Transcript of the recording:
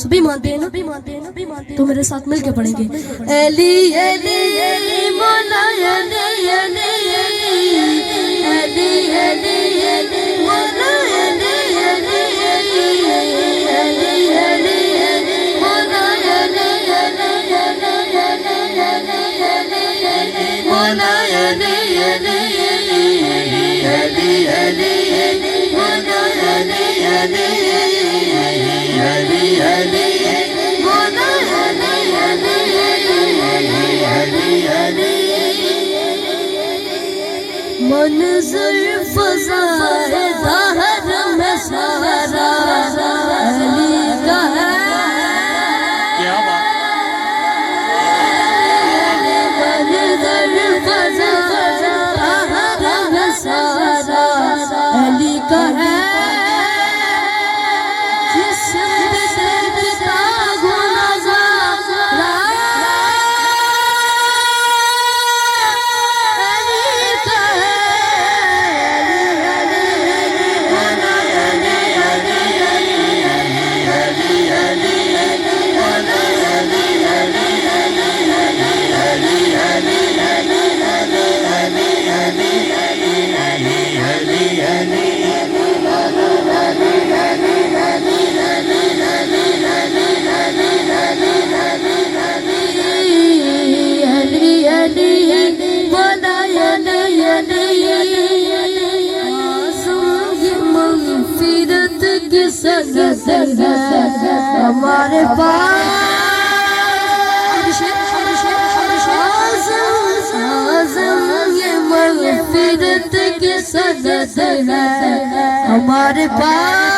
सभी मानते हैं ना, तो मेरे साथ मिलके पढ़ेंगे। अली अली अली मौला अली अली अली अली अली मौला अली अली अली अली अली मौला अली अली मौला अली अली अली अली मौला अली अली अली अली मौला अली अली मंज़र फ़ज़ाए ज़ाहर में सारा अली का है। क्या बात। मंज़र फ़ज़ाए ज़ाहर में सारा अली का है। हमारे पास ये मग़फ़िरत की सदद है हमारे पास।